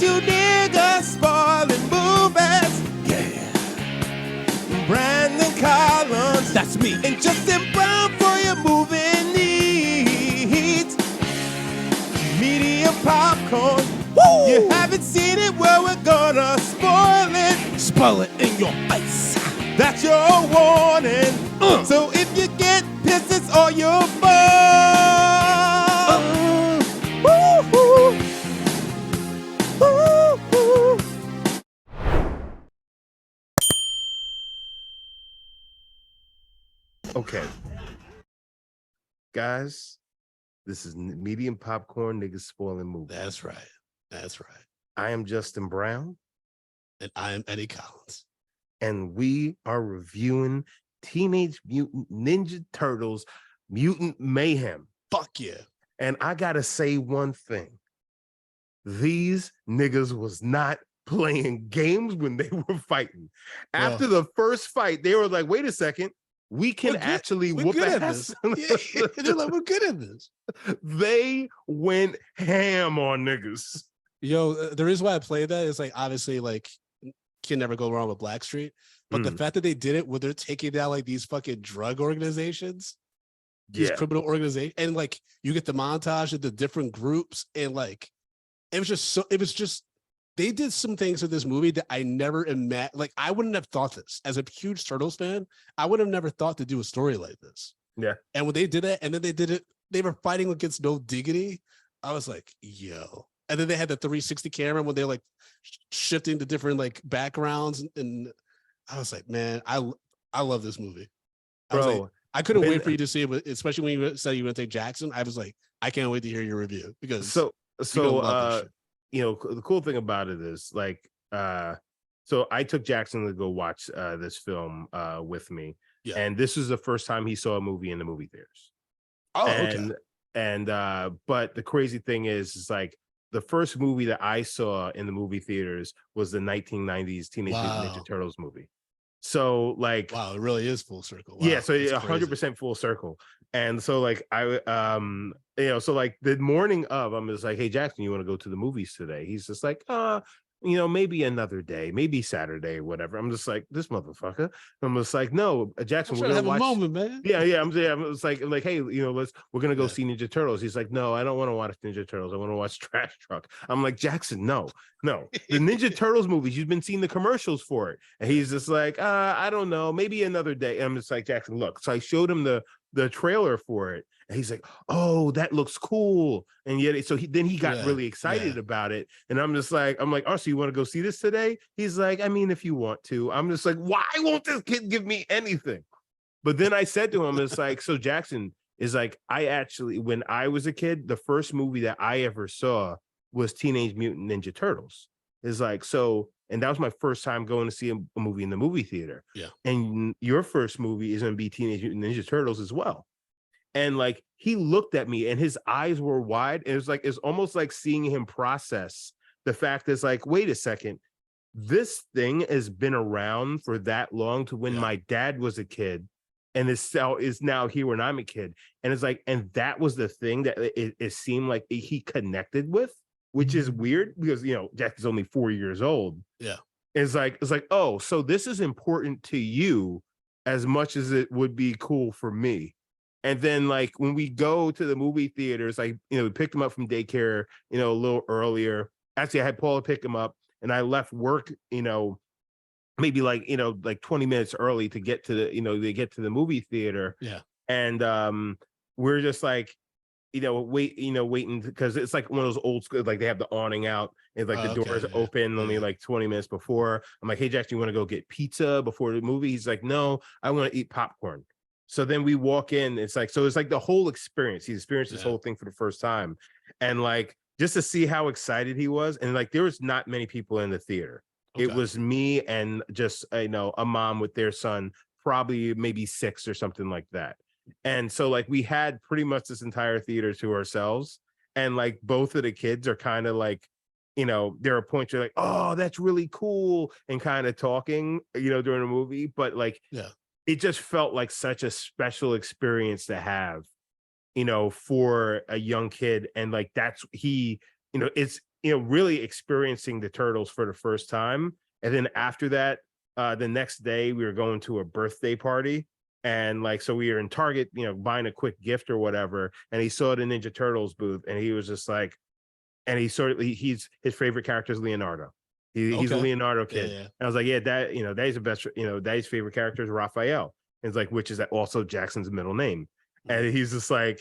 two niggas spoiling movies. Yeah. Brandon Collins, that's me, and Justin Brown for your movie needs. Medium popcorn. Woo! You haven't seen it, well, we're gonna spoil it. Spoil it in your face. That's your warning. So if you get pissed, it's all your fault. Woo-hoo. Woo-hoo. Okay. Guys, this is Medium Popcorn, niggas spoiling movies. That's right. That's right. I am Justin Brown. And I am Eddie Collins. And we are reviewing Teenage Mutant Ninja Turtles Mutant Mayhem. Fuck yeah. And I gotta say one thing. These niggas was not playing games when they were fighting. After the first fight, they were like, wait a second, we can actually whoop ass. Yeah. They're like, we're good at this. They went ham on niggas. Yo, the reason why I play that is like, obviously, like, can never go wrong with Blackstreet. But the fact that they did it when they're taking down like these fucking drug organizations, these criminal organizations, and like you get the montage of the different groups, and like it was just they did some things in this movie that I never imagined. Like, I wouldn't have thought this as a huge Turtles fan. I would have never thought to do a story like this. Yeah. And when they did that, and then they did it, they were fighting against No Diggity. I was like, yo. And then they had the 360 camera when they're like shifting to different like backgrounds, and I was like, man, I love this movie. I couldn't wait for you to see it, especially when you said you were going to take Jackson. I was like, I can't wait to hear your review, because so you know, the cool thing about it is like so I took Jackson to go watch this film with me, and this was the first time he saw a movie in the movie theaters. But the crazy thing is like the first movie that I saw in the movie theaters was the 1990s Teenage Mutant Ninja Turtles movie. So like, wow, it really is full circle. Wow, yeah, so 100% full circle. And so like so like the morning of, I'm just like, hey Jackson, you want to go to the movies today? He's just like, maybe another day, maybe Saturday, whatever. I'm just like, this motherfucker. I'm just like, no, Jackson, we're gonna have watch a moment, man. Yeah. I'm like, hey, we're gonna go see Ninja Turtles. He's like, no, I don't want to watch Ninja Turtles. I want to watch Trash Truck. I'm like, Jackson, no. The Ninja Turtles movies, you've been seeing the commercials for it. And he's just like, I don't know, maybe another day. And I'm just like, Jackson, look. So I showed him the trailer for it, and he's like, oh, that looks cool. And yet then he got really excited about it, and I'm like, oh, so you want to go see this today? He's like, I mean, if you want to. I'm just like, why won't this kid give me anything? But then I said to him, it's like, so Jackson is like, I actually, when I was a kid, the first movie that I ever saw was Teenage Mutant Ninja Turtles. Is like, so, and that was my first time going to see a movie in the movie theater. Yeah. And your first movie is going to be Teenage Mutant Ninja Turtles as well. And like, he looked at me and his eyes were wide. And it's almost like seeing him process the fact that's like, wait a second, this thing has been around for that long to when my dad was a kid, and is now here when I'm a kid. And it's like, and that was the thing that it seemed like he connected with, which is weird because, Jack is only 4 years old. Yeah. It's like, oh, so this is important to you as much as it would be cool for me. And then like when we go to the movie theaters, like, we picked him up from daycare, a little earlier. Actually, I had Paula pick him up, and I left work, maybe like, like 20 minutes early to get to the movie theater. Yeah. And we're just like, waiting, because it's like one of those old school, like they have the awning out, and like the doors open only like 20 minutes before. I'm like, hey Jackson, you want to go get pizza before the movie? He's like, no, I want to eat popcorn. So then we walk in, it's like the whole experience. He's experienced this whole thing for the first time. And like, just to see how excited he was. And like, there was not many people in the theater. Okay. It was me and just, a mom with their son, probably maybe 6 or something like that. And so like, we had pretty much this entire theater to ourselves. And like, both of the kids are kind of like, there are points you're like, oh, that's really cool, and kind of talking, during the movie. But like, it just felt like such a special experience to have, for a young kid. And like, that's it's really experiencing the Turtles for the first time. And then after that, the next day we were going to a birthday party. And like, so we were in Target, buying a quick gift or whatever. And he saw the Ninja Turtles booth and he was just like, and his favorite character is Leonardo. He's a Leonardo kid. And I was like, yeah, that's the best, that's favorite character is Raphael. And it's like, which is also Jackson's middle name. And he's just like,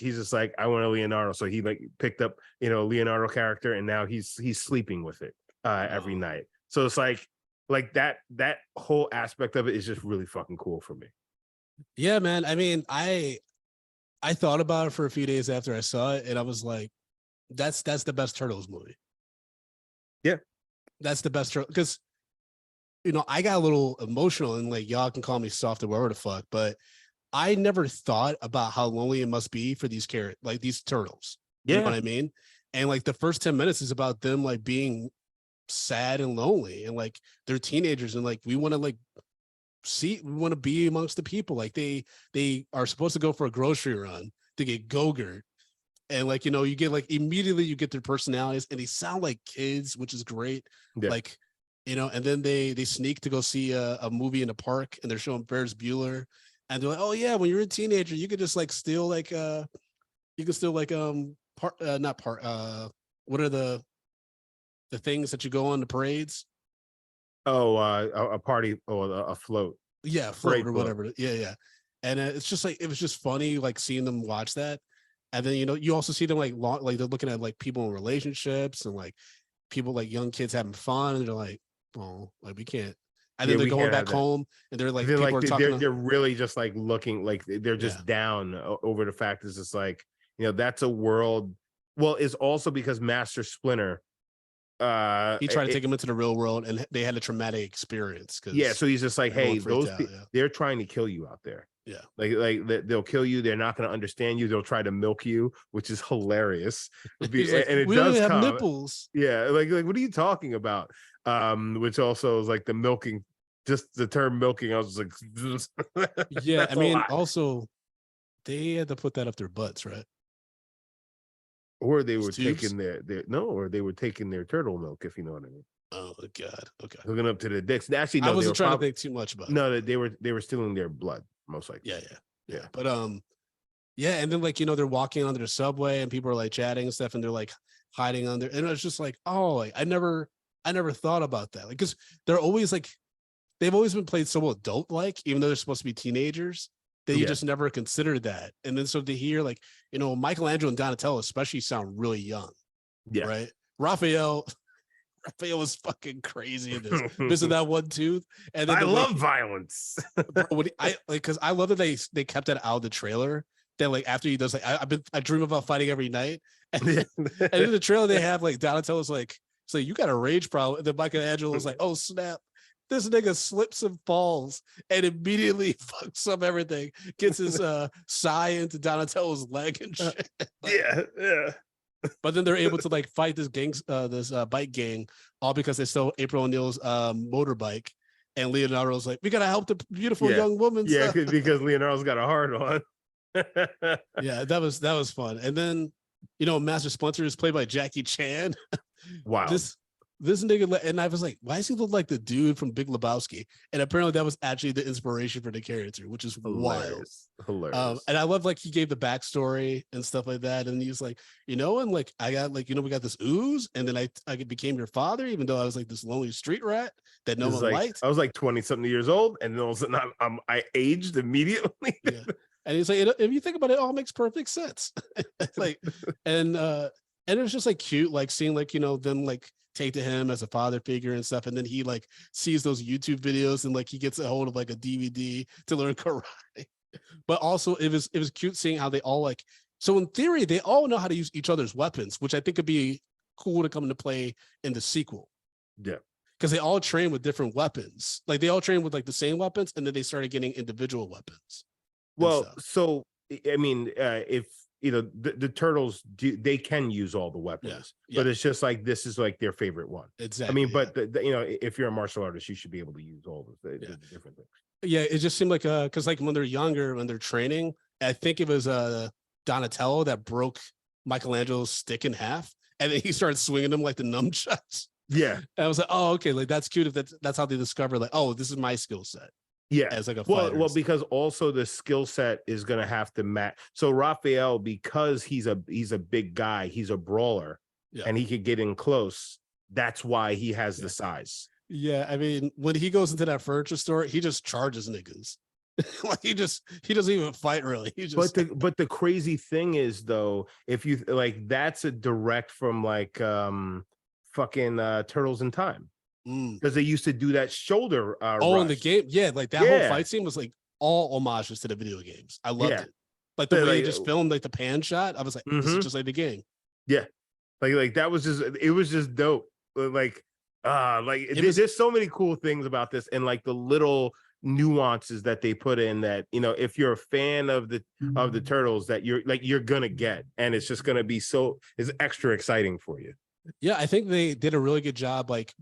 I want a Leonardo. So he like picked up, Leonardo character, and now he's sleeping with it every night. So it's like that whole aspect of it is just really fucking cool for me. Yeah, man. I mean, I thought about it for a few days after I saw it, and I was like, that's the best Turtles movie. Yeah. That's the best because I got a little emotional, and like y'all can call me soft or whatever the fuck, but I never thought about how lonely it must be for these these turtles. You know what I mean? And like the first 10 minutes is about them like being sad and lonely, and like they're teenagers, and like we want to be amongst the people. Like they are supposed to go for a grocery run to get Go-Gurt. And like, you get like immediately you get their personalities, and they sound like kids, which is great. Yeah. Like, and then they sneak to go see a movie in a park, and they're showing Ferris Bueller, and they're like, oh yeah, when you're a teenager, you could just like steal like what are the things that you go on the parades? Oh, a party or a float. Yeah, float or whatever. Yeah. And it's just like, it was just funny, like seeing them watch that. And then, you also see them like they're looking at like people in relationships, and like people like young kids having fun, and they're like, oh, like we can't. And then they're going back home, and they're like, they're really just like looking like they're just down over the fact is just like, that's a world. Well, it's also because Master Splinter, he tried to take him into the real world, and they had a traumatic experience. So he's just like, hey, they're trying to kill you out there. Yeah, like they'll kill you. They're not going to understand you. They'll try to milk you, which is hilarious. And it we does have nipples. Yeah, like what are you talking about? Which also is like the milking, just the term milking. I was like, yeah. I mean, also they had to put that up their butts, right? Or they were taking or they were taking their turtle milk, if you know what I mean. Oh God. Okay. Hooking up to the dicks. Actually, no, I wasn't trying to think too much about it. No, they were stealing their blood, most likely. Yeah. But yeah, and then like they're walking under the subway, and people are like chatting and stuff, and they're like hiding under, and it's just like, oh, like, I never thought about that, like, because they're always like, they've always been played so adult like, even though they're supposed to be teenagers, that you just never considered that. And then so to hear like, Michelangelo and Donatello especially sound really young. Yeah. Right. Raphael was fucking crazy in this. Missing that one tooth. And then I love violence. Because I love that they kept that out of the trailer. That like after he does like I dream about fighting every night. And in the trailer they have like Donatello's like, so you got a rage problem. And then Michelangelo was like, oh snap. This nigga slips and falls and immediately fucks up everything. Gets his sigh into Donatello's leg and shit. Yeah. But then they're able to like fight this bike gang, all because they stole April O'Neil's motorbike. And Leonardo's like, we gotta help the beautiful young woman. Yeah, because Leonardo's got a hard on. Yeah, that was fun. And then Master Splinter is played by Jackie Chan. Wow. This nigga, and I was like, why does he look like the dude from Big Lebowski? And apparently that was actually the inspiration for the character, which is hilarious. Hilarious. And I love like he gave the backstory and stuff like that. And he's like, and like I got like, we got this ooze, and then I became your father, even though I was like this lonely street rat that no one liked. I was like 20-something years old, and then all of a sudden I aged immediately. Yeah. And he's like, if you think about it, it all makes perfect sense. Like, and it was just like cute, like seeing like, them like take to him as a father figure and stuff. And then he like sees those YouTube videos, and like he gets a hold of like a DVD to learn karate. But also it was cute seeing how they all like, so in theory, they all know how to use each other's weapons, which I think could be cool to come into play in the sequel. Yeah. Because they all train with different weapons. Like they all train with like the same weapons, and then they started getting individual weapons. Well, so I mean, if the turtles they can use all the weapons, but it's just like this is like their favorite one. Exactly. I mean, but if you're a martial artist, you should be able to use all the different things. Yeah, it just seemed like because like when they're younger, when they're training, I think it was Donatello that broke Michelangelo's stick in half, and then he started swinging them like the nunchucks. Yeah. And I was like, oh, okay, like that's cute. If that's how they discover, like, oh, this is my skill set. Yeah. As like a fighter. Well, because also the skill set is gonna have to match. So Raphael, because he's a big guy, he's a brawler, and he could get in close. That's why he has the size. Yeah, I mean, when he goes into that furniture store, he just charges niggas. Like he doesn't even fight really. He just but the crazy thing is though, if you like, that's a direct from like fucking Turtles in Time, because they used to do that shoulder in the game. Yeah, like that whole fight scene was like all homages to the video games. I loved it. Like the way he just filmed like the pan shot. I was like, this is just like the game. Yeah. Like that was just, it was just dope. Like there's so many cool things about this, and like the little nuances that they put in that, you know, if you're a fan of the Turtles, that you're gonna get, and it's just gonna be it's extra exciting for you. Yeah, I think they did a really good job like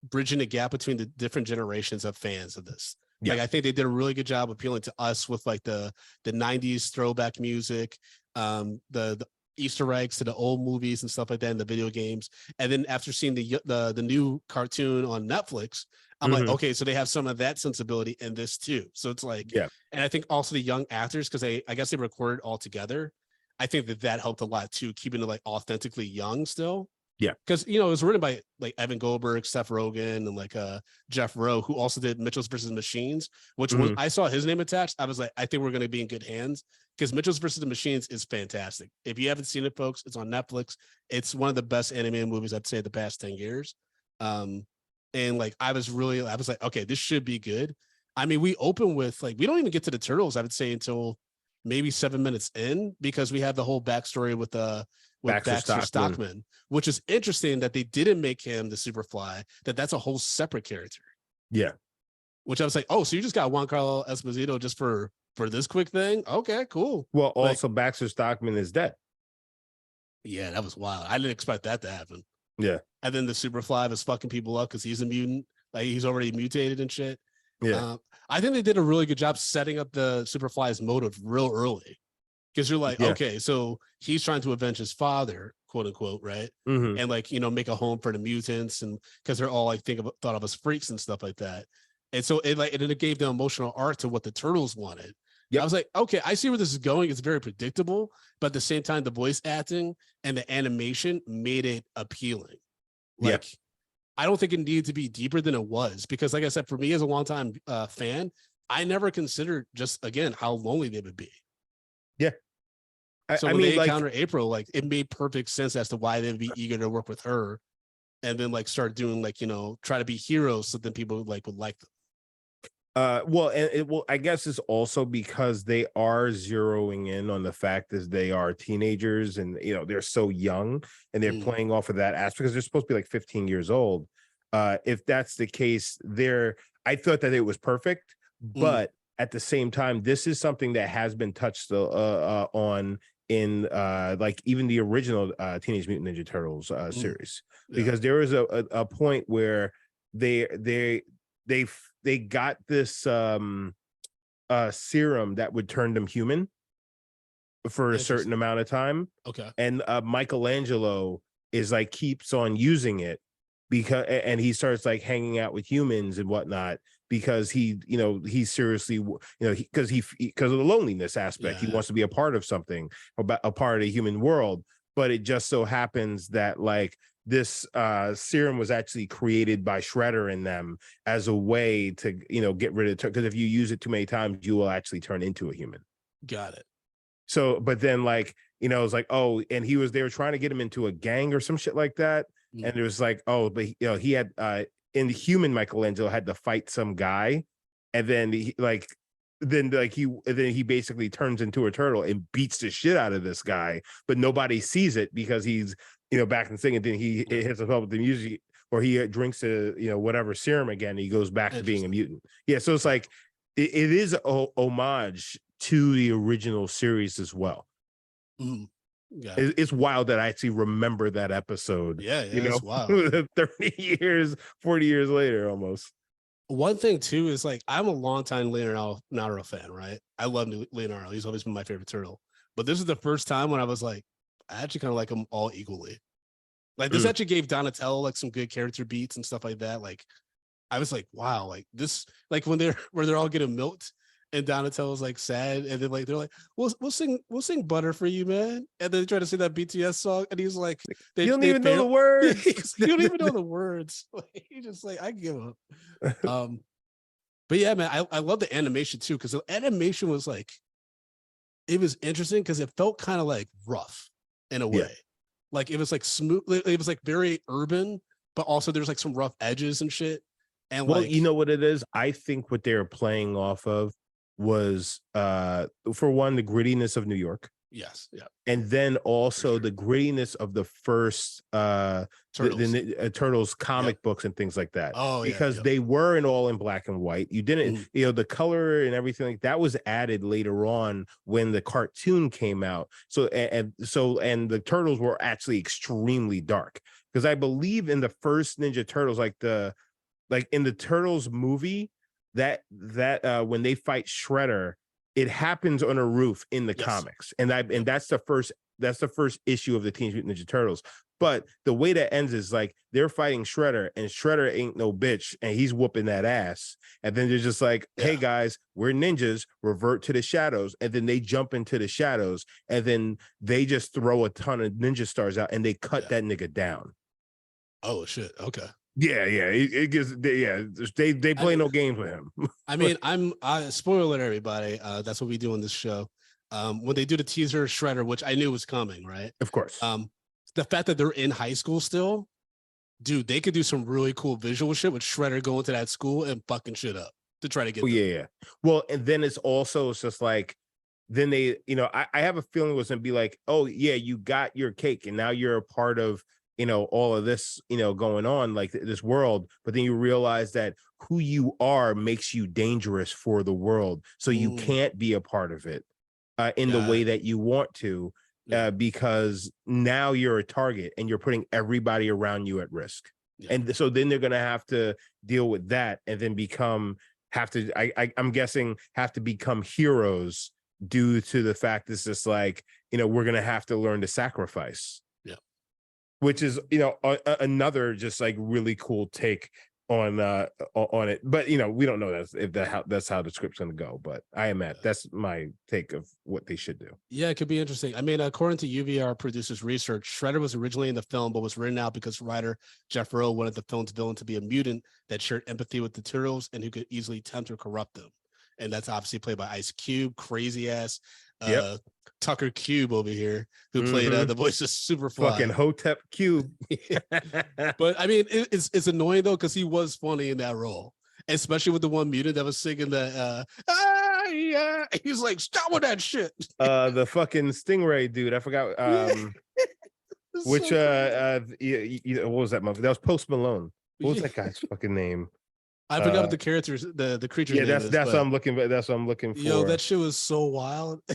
bridging the gap between the different generations of fans of this. Like I think they did a really good job appealing to us with like the 90s throwback music, the Easter eggs to the old movies and stuff like that in the video games. And then after seeing the new cartoon on Netflix, I'm like, okay, so they have some of that sensibility in this too. So it's like, and I think also the young actors, because I guess they recorded all together. I think that helped a lot too, keeping it like authentically young still. Yeah, because you know it was written by like Evan Goldberg, Seth Rogen, and like Jeff Rowe, who also did Mitchell's versus Machines. Which when I saw his name attached, I was like, I think we're going to be in good hands, because Mitchell's versus the Machines is fantastic. If you haven't seen it, folks, it's on Netflix. It's one of the best animated movies I'd say the past 10 years. And like I was like, okay, this should be good. I mean, we open with like, we don't even get to the Turtles, I would say, until maybe 7 minutes in, because we have the whole backstory with Baxter Stockman, which is interesting that they didn't make him the Superfly, that's a whole separate character. Yeah. Which I was like, oh, so you just got Giancarlo Esposito just for this quick thing? Okay, cool. Well, also Baxter Stockman is dead. Yeah, that was wild. I didn't expect that to happen. Yeah. And then the Superfly was fucking people up because he's a mutant. Like he's already mutated and shit. Yeah. I think they did a really good job setting up the Superfly's motive real early. Because you're like, okay, so he's trying to avenge his father, quote unquote, right? And like, you know, make a home for the mutants, and because they're all like thought of as freaks and stuff like that. And so it gave the emotional arc to what the Turtles wanted. I was like, okay, I see where this is going. It's very predictable, but at the same time, the voice acting and the animation made it appealing. Like, I don't think it needed to be deeper than it was, because like I said, for me as a longtime fan, I never considered just, again, how lonely they would be. Yeah. So when they encounter April, like it made perfect sense as to why they'd be eager to work with her, and then like start doing like, you know, try to be heroes, so then people would like them. Well, and I guess it's also because they are zeroing in on the fact that they are teenagers, and you know they're so young, and they're playing off of that aspect because they're supposed to be like 15 years old. If that's the case, I thought that it was perfect, but at the same time, this is something that has been touched on in like even the original Teenage Mutant Ninja Turtles series, because there was a point where they got this serum that would turn them human for a certain amount of time. Okay. And Michelangelo is like keeps on using it and he starts like hanging out with humans and whatnot, because he's seriously, because of the loneliness aspect. He wants to be a part of something, about a part of the human world. But it just so happens that like this serum was actually created by Shredder in them as a way to, get rid of, because if you use it too many times, you will actually turn into a human. Got it. So, but then like, it's like, oh, and they were trying to get him into a gang or some shit like that. And it was like, oh, but he had in the human Michelangelo had to fight some guy, and then he basically turns into a turtle and beats the shit out of this guy, but nobody sees it because he's back and singing. Then he hits himself with the music, or he drinks whatever serum again. And he goes back to being a mutant. Yeah, so it's like it is a homage to the original series as well. It's wild that I actually remember that episode. Yeah, it's wild. 30 years, 40 years later, almost. One thing too is like I'm a longtime Leonardo fan, right? I love Leonardo. He's always been my favorite turtle. But this is the first time when I was like, I actually kind of like them all equally. Like this actually gave Donatello like some good character beats and stuff like that. Like I was like, wow, like this, like when they're all getting milked and Donatello's like sad, and then like they're like, we'll sing Butter for you, man. And then they try to sing that BTS song, and he's like, you don't even know the words. You don't even know the words. Like, he just like, I give up. But yeah, man, I love the animation too, because the animation was like, it was interesting because it felt kind of like rough in a way. Yeah. Like it was like smooth, it was like very urban, but also there's like some rough edges and shit. And well, like, you know what it is? I think what they were playing off of was for one, the grittiness of New York. Yes, yeah. And then also the grittiness of the first Turtles comic books and things like that. Oh, because they were all in black and white. You didn't, you know, the color and everything like that was added later on when the cartoon came out. So and the Turtles were actually extremely dark, because I believe in the first Ninja Turtles, like in the Turtles movie, that when they fight Shredder, it happens on a roof in the comics, and that's the first issue of the Teenage Mutant Ninja Turtles. But the way that ends is like they're fighting Shredder, and Shredder ain't no bitch, and he's whooping that ass. And then they're just like, "Hey guys, we're ninjas. Revert to the shadows." And then they jump into the shadows, and then they just throw a ton of ninja stars out, and they cut that nigga down. Oh shit! Okay. Yeah, it gives. They play no games with him. I mean, I spoiler everybody. That's what we do on this show. When they do the teaser Shredder, which I knew was coming, right? Of course. The fact that they're in high school still, dude, they could do some really cool visual shit with Shredder going to that school and fucking shit up to try to get. Yeah. Well, and then it's just like, then they, you know, I have a feeling it was gonna be like, oh yeah, you got your cake, and now you're a part of, you know, all of this, you know, going on, like this world. But then you realize that who you are makes you dangerous for the world, so you can't be a part of it in the way that you want to, because now you're a target and you're putting everybody around you at risk. And so then they're gonna have to deal with that, and then I'm guessing have to become heroes due to the fact it's just like, you know, we're gonna have to learn to sacrifice. Which is, you know, another just like really cool take on it. But you know, we don't know that's how the script's gonna go. But that's my take of what they should do. Yeah, it could be interesting. I mean, according to UVR producers' research, Shredder was originally in the film, but was written out because writer Jeff Rowe wanted the film's villain to be a mutant that shared empathy with the Turtles and who could easily tempt or corrupt them. And that's obviously played by Ice Cube, crazy ass Tucker Cube over here, who played the voice of Superfly. Fucking Hotep Cube. But I mean, it's annoying though, because he was funny in that role, especially with the one mutant that was singing the he's like, stop with that shit. The fucking Stingray dude, I forgot which what was that movie? That was Post Malone. What was that guy's fucking name? I forgot what the characters, the creature. Yeah, that's what I'm looking. That's what I'm looking for. Yo, that shit was so wild. I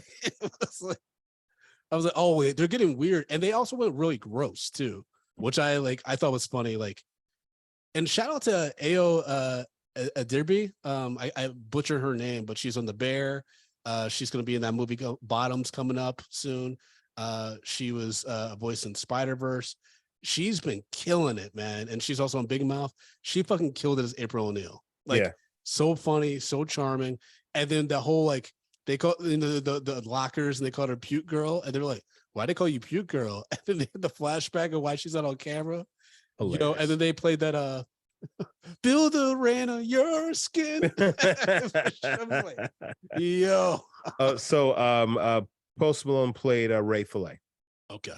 was like, oh wait, they're getting weird, and they also went really gross too, which I thought was funny. Like, and shout out to Ao Adirbi. I butchered her name, but she's on The Bear. She's gonna be in that movie Bottoms coming up soon. She was a voice in Spider-Verse. She's been killing it, man. And she's also on Big Mouth. She fucking killed it as April O'Neil. Like, so funny, so charming. And then the whole, like, they call the lockers, and they called her Puke Girl. And they're like, why they call you Puke Girl? And then they had the flashback of why she's not on camera. Hilarious. You know, and then they played that Feel the rain on your skin. I was like, yo. Post Malone played Ray Fillet. Okay.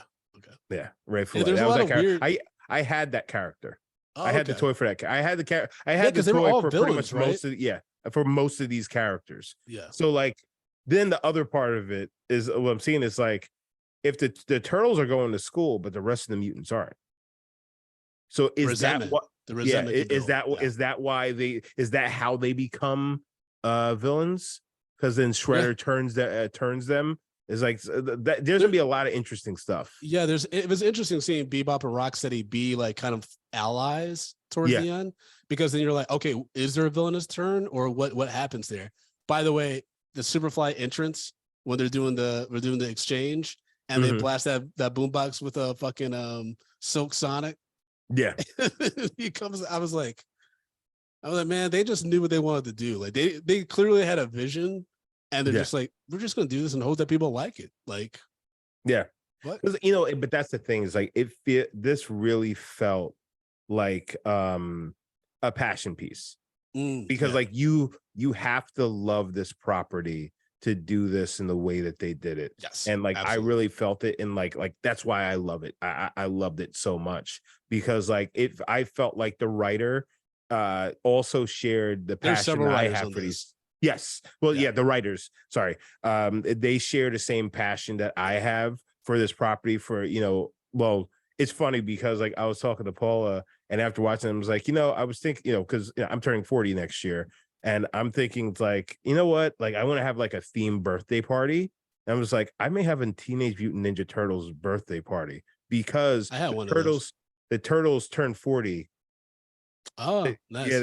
Yeah, Ray Fillet. That was that character. Weird... I had that character. I had the toy for that. I had the character. I had the toy for villains, pretty much most of these characters. Yeah. So like, then the other part of it is what I'm seeing is like, if the Turtles are going to school, but the rest of the mutants aren't. So is that what? Is that why is that how they become villains? Because then Shredder turns them. It's like there's gonna be a lot of interesting stuff. Yeah, it was interesting seeing Bebop and Rocksteady be like kind of allies towards the end, because then you're like, okay, is there a villainous turn, or what happens there? By the way, the Superfly entrance when they're doing the exchange, and they blast that boombox with a fucking Silk Sonic. Yeah. He comes. I was like, man, they just knew what they wanted to do. Like they clearly had a vision, and they're just like, we're just gonna do this and hope that people like it. Like, yeah, what? But that's the thing is like this really felt like a passion piece because like you have to love this property to do this in the way that they did it. Yes, and like absolutely. I really felt it, and like that's why I love it. I loved it so much because like I felt like the writer also shared the passion I have for these. Yes, well, yeah, the writers. Sorry, they share the same passion that I have for this property. For well, it's funny because like I was talking to Paula, and after watching them, I was like, I was thinking, because I'm turning 40 next year. And I'm thinking, it's like, you know what? Like, I want to have like a themed birthday party. And I was like, I may have a Teenage Mutant Ninja Turtles birthday party because I had one of those. The Turtles turned 40. Oh, nice. Yeah,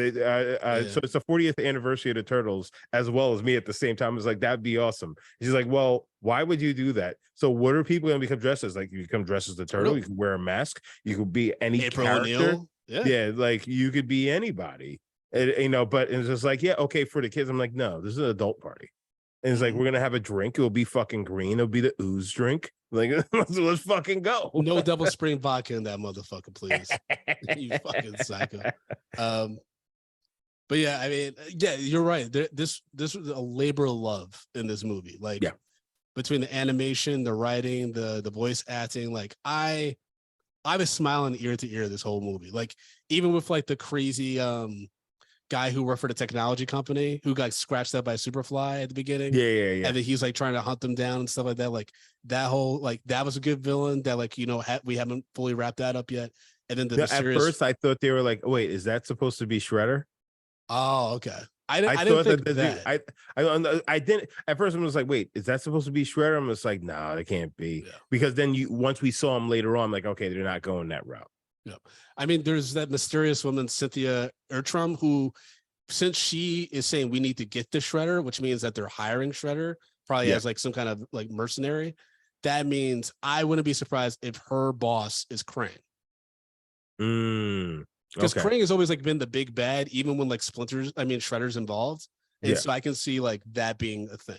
so it's the 40th anniversary of the Turtles, as well as me at the same time. I was like, that'd be awesome. She's like, well, why would you do that? So what are people going to become dressed as? Like, you become dressed as the Turtle, you can wear a mask, you could be any April character. O'Neil. Yeah, like you could be anybody. But it's just like, yeah, okay, for the kids. I'm like, no, this is an adult party. And it's like, we're gonna have a drink. It'll be fucking green. It'll be the ooze drink. Like, let's fucking go. No double spring vodka in that motherfucker, please. You fucking psycho. But yeah, I mean, yeah, you're right. This was a labor of love in this movie. Like, between the animation, the writing, the voice acting, like I was smiling ear to ear this whole movie. Like, even with like the crazy guy who worked for the technology company who got scratched up by Superfly at the beginning. Yeah. And then he's like trying to hunt them down and stuff like that. Like that whole, like, that was a good villain that, like, we haven't fully wrapped that up yet. And then at first I thought they were like, wait, is that supposed to be Shredder? Oh, okay. I didn't think that. I didn't at first. I was like, wait, is that supposed to be Shredder? I'm just like, no, it can't be. Because then once we saw him later on, like, okay, they're not going that route. Yeah. I mean, there's that mysterious woman, Cynthia Ertram, who, since she is saying we need to get the Shredder, which means that they're hiring Shredder, probably as like some kind of like mercenary. That means I wouldn't be surprised if her boss is Krang. Because Krang has always like been the big bad, even when like Shredder's involved. And so I can see like that being a thing.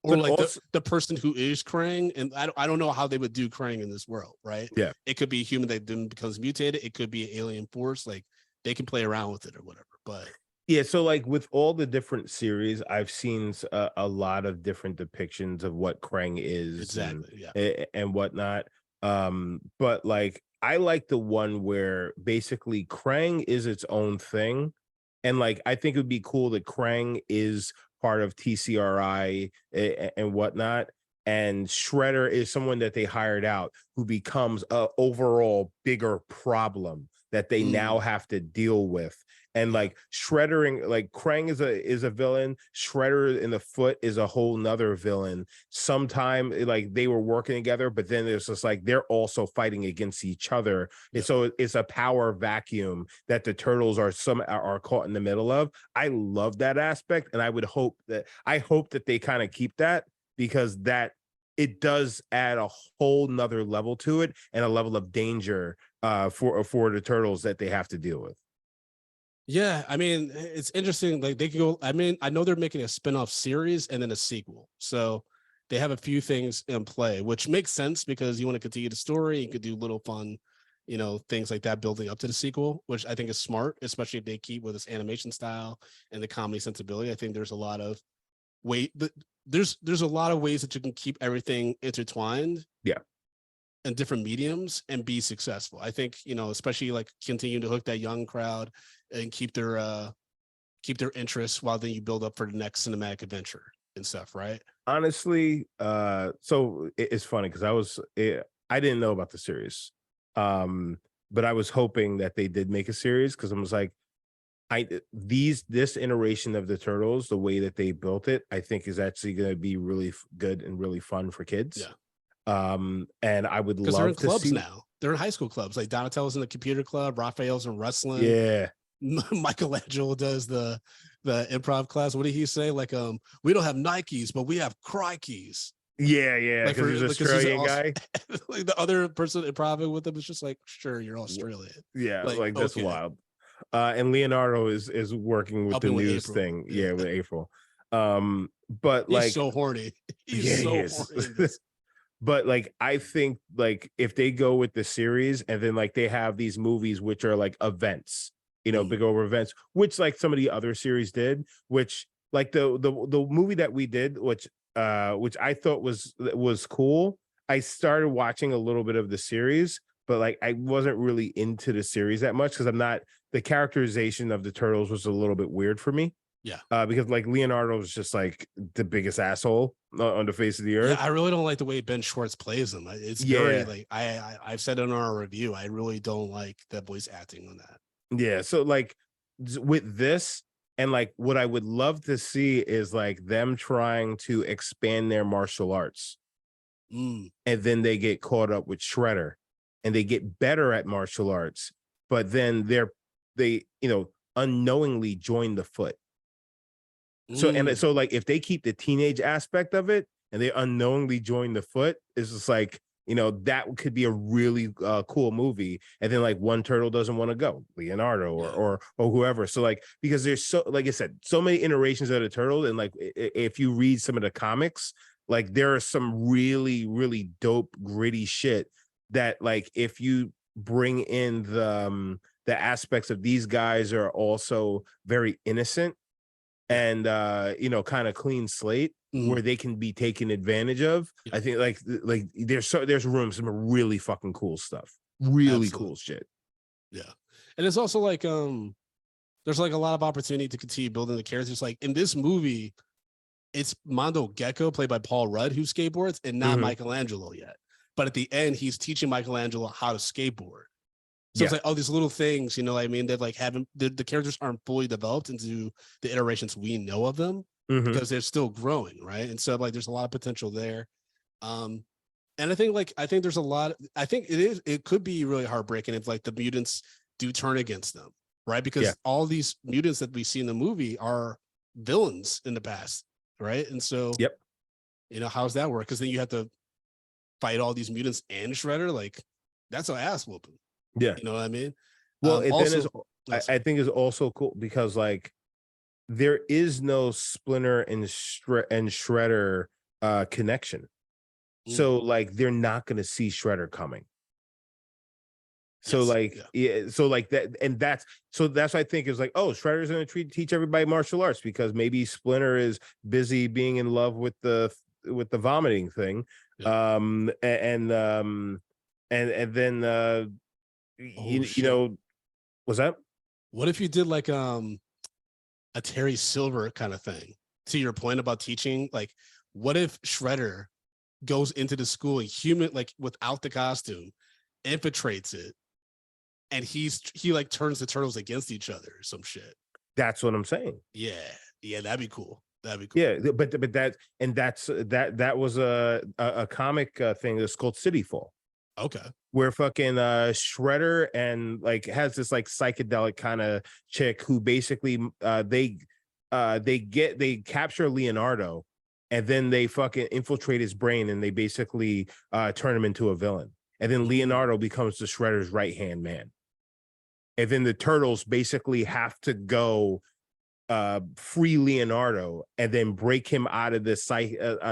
Or but like also, the person who is Krang, and I don't know how they would do Krang in this world, right? Yeah, it could be a human that then becomes mutated. It could be an alien force. Like they can play around with it or whatever. But yeah, so like with all the different series, I've seen a lot of different depictions of what Krang is, and whatnot. But like I like the one where basically Krang is its own thing, and like I think it would be cool that Krang is part of TCRI and whatnot, and Shredder is someone that they hired out who becomes a overall bigger problem that they now have to deal with. And like Shreddering, like Krang is a villain. Shredder in the foot is a whole nother villain. Sometime like they were working together, but then it's just like they're also fighting against each other. And so it's a power vacuum that the Turtles are caught in the middle of. I love that aspect, and I hope that they kind of keep that, because that it does add a whole nother level to it and a level of danger for the Turtles that they have to deal with. Yeah, I mean, it's interesting. Like they can go. I mean, I know they're making a spin-off series and then a sequel, so they have a few things in play, which makes sense because you want to continue the story. You could do little fun, things like that building up to the sequel, which I think is smart, especially if they keep with this animation style and the comedy sensibility. I think there's a lot of there's a lot of ways that you can keep everything intertwined. Yeah. In different mediums and be successful. I think, especially like continue to hook that young crowd and keep their interest while then you build up for the next cinematic adventure and stuff, right? Honestly, so it's funny because I didn't know about the series, but I was hoping that they did make a series, because I was like, this iteration of the Turtles, the way that they built it, I think is actually going to be really good and really fun for kids. Yeah. And I would love they're in to clubs see now. They're in high school clubs. Like Donatello's in the computer club, Raphael's in wrestling. Yeah. Michelangelo does the improv class. What did he say? Like, we don't have Nikes, but we have crikeys. Yeah, Like because he's an Australian guy. Like the other person improv with him is just like, sure, you're Australian. Yeah, Like, like that's okay. wild. And Leonardo is working with the Helping with news April. thing. Yeah, with April. But He's like, so horny. He's yeah, he so is. horny. But like, I think like if they go with the series and then like they have these movies which are like events, big over events, which like some of the other series did, which like the movie that we did, which I thought was cool. I started watching a little bit of the series, but like I wasn't really into the series that much because the characterization of the turtles was a little bit weird for me. Yeah. Because like Leonardo is just like the biggest asshole on the face of the earth. Yeah, I really don't like the way Ben Schwartz plays him. It's very like I've said in our review, I really don't like the voice acting on that. Yeah, so like with this and like what I would love to see is like them trying to expand their martial arts. And then they get caught up with Shredder and they get better at martial arts, but then they unknowingly join the Foot. So like if they keep the teenage aspect of it and they unknowingly join the Foot, it's just like that could be a really cool movie. And then like one turtle doesn't want to go, Leonardo or whoever. So like because there's so like I said, so many iterations of the turtle, and like if you read some of the comics, like there are some really really dope gritty shit that like if you bring in the aspects of these guys are also very innocent and kind of clean slate where they can be taken advantage of. I think like there's room some really fucking cool stuff, really cool shit. Yeah, and it's also like there's like a lot of opportunity to continue building the characters. Like in this movie, it's Mondo Gecko played by Paul Rudd who skateboards and not Michelangelo yet. But at the end, he's teaching Michelangelo how to skateboard. So it's like, oh, these little things, what I mean? That like haven't the characters aren't fully developed into the iterations we know of them because they're still growing, right? And so like there's a lot of potential there. And I think there's a lot. I think it could be really heartbreaking if like the mutants do turn against them, right? Because all these mutants that we see in the movie are villains in the past, right? And so how's that work? Because then you have to fight all these mutants and Shredder. Like that's an ass whooping. Yeah, you know what I mean. Well, I think is also cool because like there is no Splinter and Shredder connection, so like they're not going to see Shredder coming. So so like that, and that's why I think is like, oh, Shredder's going to teach everybody martial arts because maybe Splinter is busy being in love with the vomiting thing, and then. Was that? What if you did like a Terry Silver kind of thing? To your point about teaching, like, what if Shredder goes into the school and human, like without the costume, infiltrates it, and he like turns the turtles against each other or some shit? That's what I'm saying. Yeah, that'd be cool. That'd be cool. Yeah, but that was a comic thing that's called City Fall. Okay. Where fucking Shredder and like has this like psychedelic kind of chick who basically they capture Leonardo and then they fucking infiltrate his brain and they basically turn him into a villain. And then Leonardo becomes the Shredder's right-hand man. And then the turtles basically have to go free Leonardo and then break him out of the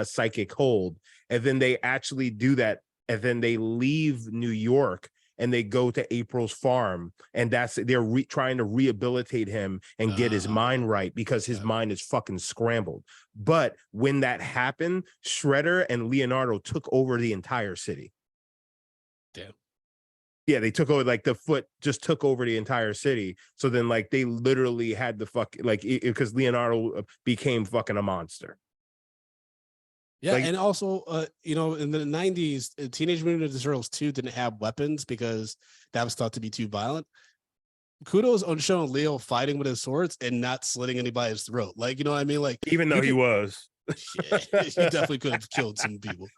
psychic hold. And then they actually do that. And then they leave New York and they go to April's farm, and they're trying to rehabilitate him and get his mind right because his mind is fucking scrambled. But when that happened, Shredder and Leonardo took over the entire city. Damn. Yeah, they took over, like the Foot just took over the entire city. So then like they literally had the because Leonardo became fucking a monster. Yeah, and also, in the 90s, Teenage Mutant Ninja Turtles 2 didn't have weapons because that was thought to be too violent. Kudos on showing Leo fighting with his swords and not slitting anybody's throat. Like, you know what I mean? Like, even though he was. Yeah, he definitely could have killed some people.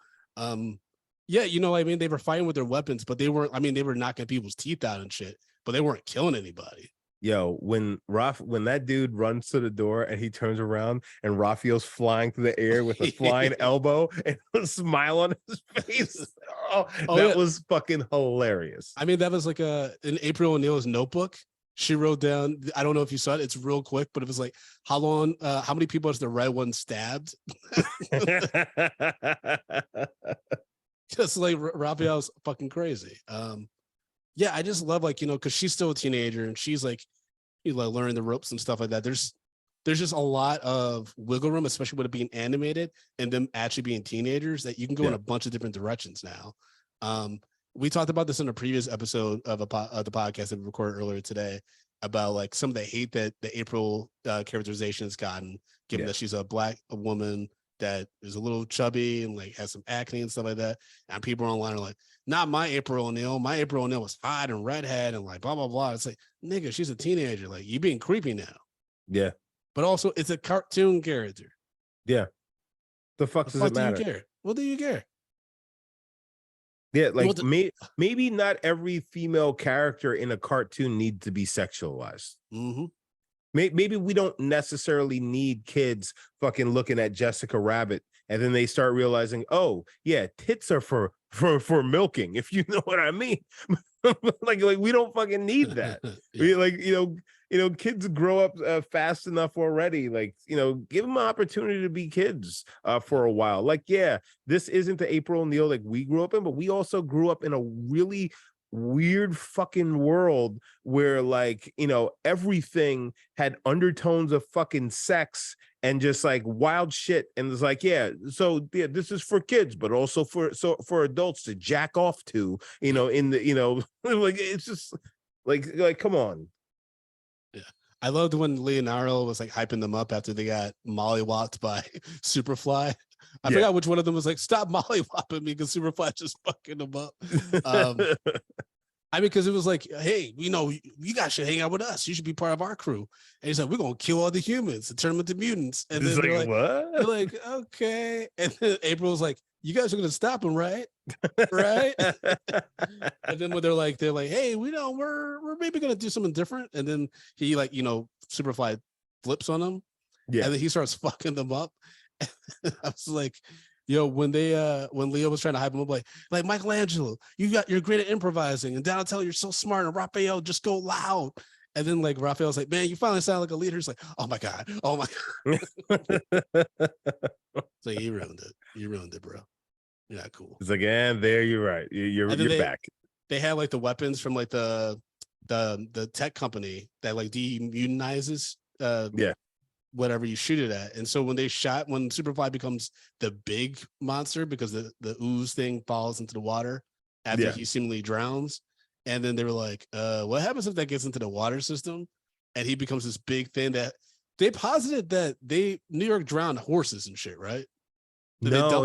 Yeah, you know what I mean? They were fighting with their weapons, but they weren't, they were knocking people's teeth out and shit, but they weren't killing anybody. Yo, when that dude runs to the door and he turns around and Raphael's flying through the air with a flying elbow and a smile on his face. That was fucking hilarious. I mean, that was like in April O'Neil's notebook. She wrote down, I don't know if you saw it, it's real quick, but it was like, how many people has the red one stabbed? Just like Raphael's fucking crazy. Yeah, I just love, like, because she's still a teenager and she's like, learning the ropes and stuff like that. There's just a lot of wiggle room, especially with it being animated and them actually being teenagers, that you can go in a bunch of different directions now. We talked about this in a previous episode of the podcast that we recorded earlier today about like some of the hate that the April characterization has gotten, given that she's a black woman that is a little chubby and like has some acne and stuff like that. And people online are like, not my April O'Neil. My April O'Neil was hot and redhead and like blah, blah, blah. It's like, nigga, she's a teenager. Like, you being creepy now. Yeah. But also, it's a cartoon character. Yeah. The fuck does it matter? Do you care? What do you care? Yeah, like maybe not every female character in a cartoon needs to be sexualized. Mm-hmm. Maybe we don't necessarily need kids fucking looking at Jessica Rabbit and then they start realizing, oh yeah, tits are for milking, if you know what I mean. like we don't fucking need that. We, like, kids grow up fast enough already. Like, give them an opportunity to be kids for a while. Like, yeah, this isn't the April O'Neil like we grew up in, but we also grew up in a really weird fucking world where, like, everything had undertones of fucking sex and just like wild shit. And it's like, yeah, so yeah, this is for kids, but also for adults to jack off to, in the, like, it's just like, come on. Yeah. I loved when Leonardo was like hyping them up after they got mollywopped by Superfly. I forgot which one of them was like, stop mollywopping me, because Superfly just fucking them up. I mean, because it was like, hey, you guys should hang out with us. You should be part of our crew. And he's like, we're going to kill all the humans and turn them into mutants. And then they're like, what? They're like, okay. And then April's like, you guys are going to stop him, right? Right? And then when they're like, hey, we're maybe going to do something different. And then he, like, Superfly flips on them. Yeah. And then he starts fucking them up. I was like, when Leo was trying to hype him up, like Michelangelo, you're great at improvising, and Donatello, you're so smart, and Raphael, just go loud. And then like Raphael's like, man, you finally sound like a leader. He's like, oh my god. So you ruined it, bro. You're not cool. It's like, and there you're right. You're back. They had like the weapons from like the tech company that like demunizes whatever you shoot it at. And so when Superfly becomes the big monster, because the ooze thing falls into the water after he seemingly drowns, and then they were like, what happens if that gets into the water system and he becomes this big thing? That they posited that New York drowned horses and shit, right? No.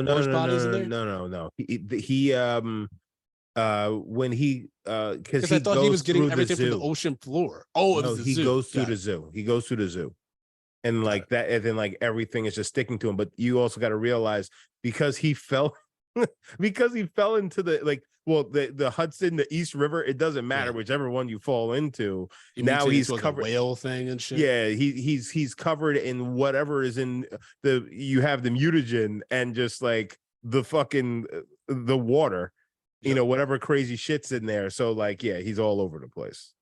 When he because I thought he was getting everything from the ocean floor. Oh, no, he goes through the zoo. He goes through the zoo. And like that, and then like everything is just sticking to him. But you also got to realize, because he fell into the Hudson, the East River, it doesn't matter whichever one you fall into. Now he's covered, like a whale thing and shit. Yeah, he's covered in whatever is in you have the mutagen and just like the fucking the water, whatever crazy shit's in there. So like, yeah, he's all over the place.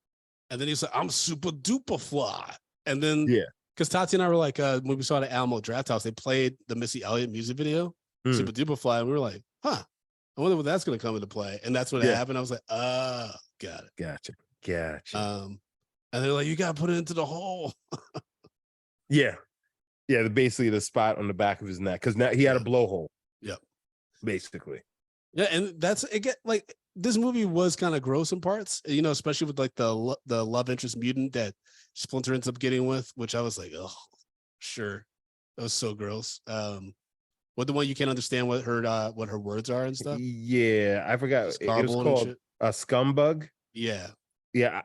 And then he's like, I'm super duper fly. And then because Tati and I were like, when we saw the Alamo Draft House, they played the Missy Elliott music video, Super Duper Fly, and we were like, I wonder what that's going to come into play. And that's what happened. I was like, got it. Gotcha. And they're like, you got to put it into the hole. Yeah, basically the spot on the back of his neck, because now he had a blowhole. Yep. Basically. Yeah, and that's like this movie was kind of gross in parts, especially with like the love interest mutant that Splinter ends up getting with, which I was like, oh, sure, that was so gross. What, the one you can't understand what her words are and stuff? Yeah, I forgot. It was called a scumbug. Yeah,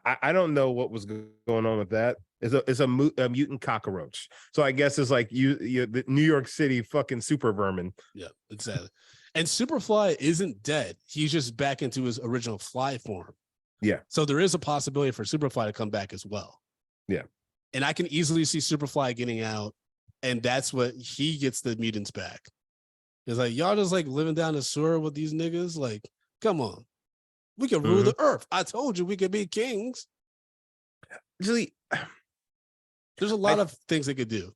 I don't know what was going on with that. It's a mutant cockroach. So I guess it's like the New York City fucking super vermin. Yeah, exactly. And Superfly isn't dead. He's just back into his original fly form. Yeah. So there is a possibility for Superfly to come back as well. Yeah. And I can easily see Superfly getting out, and that's what he gets the mutants back. It's like, y'all just like living down the sewer with these niggas. Like, come on. We can rule the earth. I told you we could be kings. Actually, there's a lot of things they could do.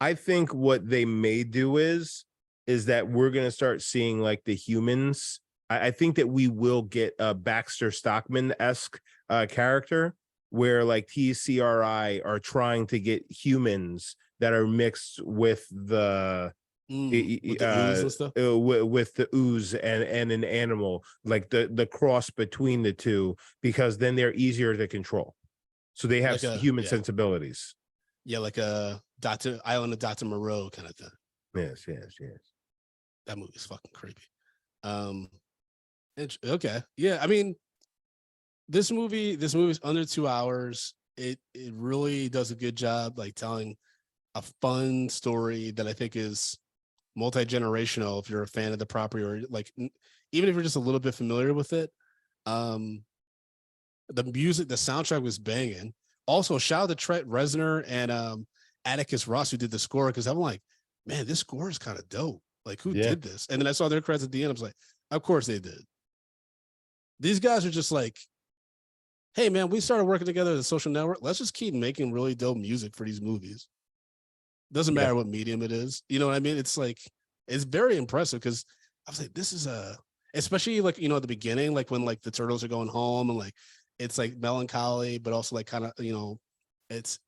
I think what they may do is that we're going to start seeing like the humans. I think that we will get a Baxter Stockman-esque character where like TCRI are trying to get humans that are mixed with the with the ooze and an animal, like the cross between the two, because then they're easier to control. So they have like human sensibilities. Yeah, like a Island of Dr. Moreau kind of thing. Yes. That movie's fucking creepy. Okay. Yeah, I mean, this movie's under 2 hours. It really does a good job like telling a fun story that I think is multi-generational if you're a fan of the property, or like even if you're just a little bit familiar with it. The music, the soundtrack was banging. Also, shout out to Trent Reznor and Atticus Ross who did the score, because I'm like, man, this score is kind of dope. Like, who did this? And then I saw their credits at the end. I was like, of course they did. These guys are just like, hey, man, we started working together as a social network. Let's just keep making really dope music for these movies. Doesn't matter what medium it is. You know what I mean? It's like, it's very impressive, because I was like, this is especially like, you know, at the beginning, like when like the turtles are going home and like, it's like melancholy, but also like kind of, you know, it's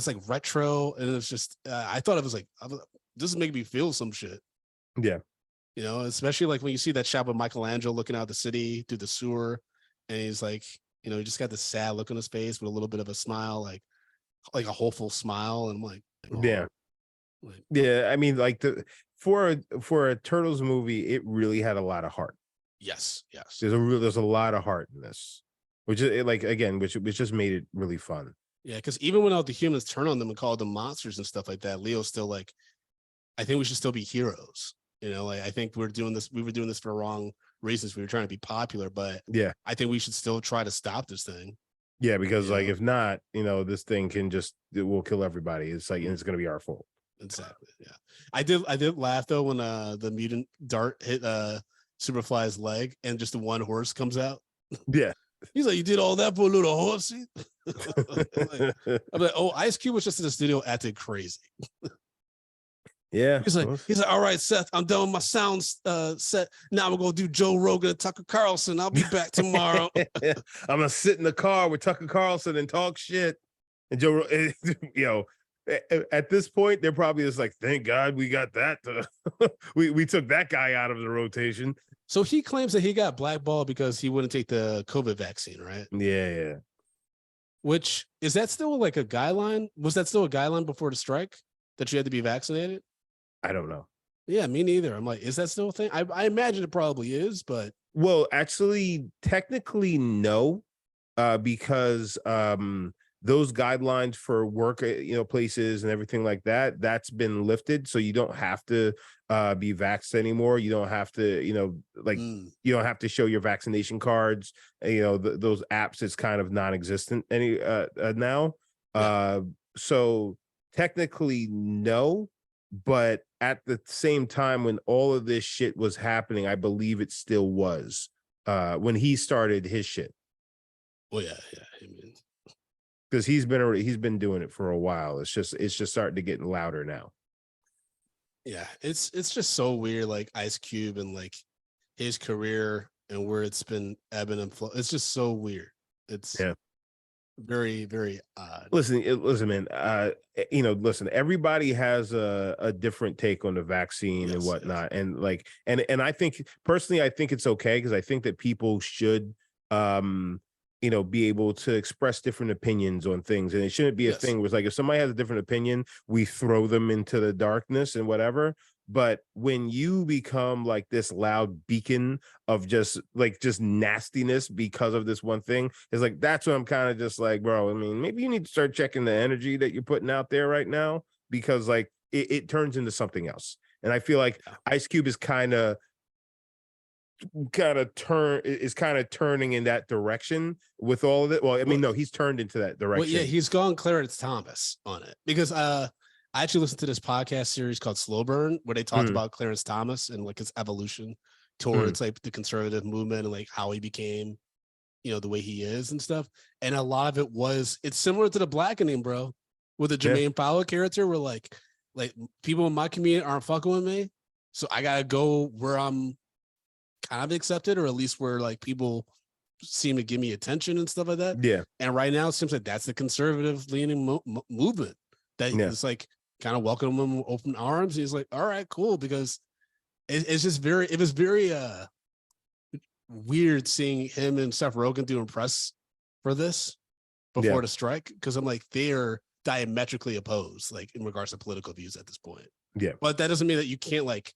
like retro. And it's just, I thought it was like, this is making me feel some shit. Yeah. You know, especially like when you see that shot with Michelangelo looking out the city through the sewer, and he's like, you know, he just got this sad look on his face with a little bit of a smile, like a hopeful smile. And I'm like, oh, yeah. I mean, like for a Turtles movie, it really had a lot of heart. Yes. There's a lot of heart in this, which is like, again, which just made it really fun. Yeah, because even when all the humans turn on them and call them monsters and stuff like that, Leo's still like, I think we should still be heroes. You know, like I think we were doing this for wrong reasons. We were trying to be popular, but yeah, I think we should still try to stop this thing. Yeah, because like if not, you know, this thing it will kill everybody. It's like, and it's gonna be our fault. Exactly. Yeah. I did laugh though when the mutant dart hit Superfly's leg and just the one horse comes out. Yeah. He's like, you did all that for a little horsey? I'm like, oh, Ice Cube was just in the studio acting crazy. Yeah. He's like, all right, Seth, I'm done with my sound set. Now I'm gonna do Joe Rogan and Tucker Carlson. I'll be back tomorrow. I'm gonna sit in the car with Tucker Carlson and talk shit. And Joe, you know, at this point, they're probably just like, thank God we got that. We took that guy out of the rotation. So he claims that he got blackballed because he wouldn't take the COVID vaccine, right? Yeah. Which, is that still like a guideline? Was that still a guideline before the strike that you had to be vaccinated? I don't know. Yeah, me neither. I'm like, is that still a thing? I imagine it probably is, but. Well, actually, technically, no, because those guidelines for work, you know, places and everything like that, that's been lifted. So you don't have to be vaxxed anymore. You don't have to, you know, like you don't have to show your vaccination cards. You know, those apps is kind of non-existent now. Yeah. So technically, no. But at the same time, when all of this shit was happening, I believe it still was when he started his shit. Well, yeah. I mean, because he's been doing it for a while. It's just starting to get louder now. Yeah, it's just so weird, like Ice Cube and like his career and where it's been ebbing and flow. It's just so weird. It's very, very odd. Listen, man. You know, listen. Everybody has a different take on the vaccine and whatnot, and like, and I think personally, I think it's okay because I think that people should, you know, be able to express different opinions on things, and it shouldn't be a thing where it's like if somebody has a different opinion, we throw them into the darkness and whatever. But when you become like this loud beacon of just nastiness because of this one thing, it's like, that's what I'm kind of just like, bro, I mean, maybe you need to start checking the energy that you're putting out there right now, because like it turns into something else. And I feel like Ice Cube is kind of kind of turning in that direction with all of it. Well, I mean, no, he's turned into that direction. Well, yeah, he's gone Clarence Thomas on it because I actually listened to this podcast series called Slow Burn where they talked about Clarence Thomas and like his evolution towards like the conservative movement and like how he became, you know, the way he is and stuff. And a lot of it's similar to the blackening, bro, with the Jermaine Fowler character where like people in my community aren't fucking with me. So I gotta go where I'm kind of accepted, or at least where like people seem to give me attention and stuff like that. Yeah. And right now it seems like that's the conservative leaning movement that is like kind of welcoming him with open arms. He's like, all right, cool. Because it was very weird seeing him and Seth Rogen doing press for this before the strike. Cause I'm like, they are diametrically opposed, like in regards to political views at this point. Yeah. But that doesn't mean that you can't like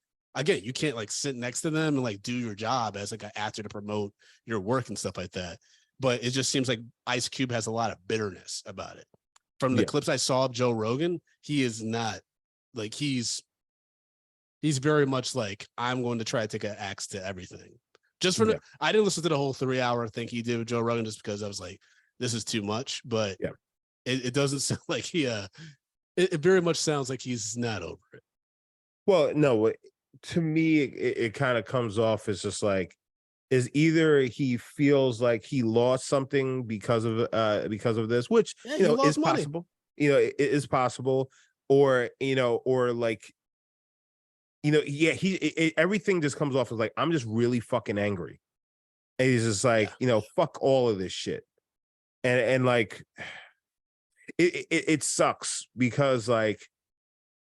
sit next to them and like do your job as like an actor to promote your work and stuff like that. But it just seems like Ice Cube has a lot of bitterness about it. From the clips I saw of Joe Rogan, he is not like he's very much like, I'm going to try to take an axe to everything. Just for I didn't listen to the whole 3-hour thing he did with Joe Rogan just because I was like, this is too much. But it doesn't sound like it very much sounds like he's not over it. Well, no, to me, it kind of comes off as just like, is either he feels like he lost something because of this, which you know is money. Possible. You know, it is possible, or you know, or like, you know, everything just comes off as like, I'm just really fucking angry, and he's just like, you know, fuck all of this shit, and like, it sucks because like,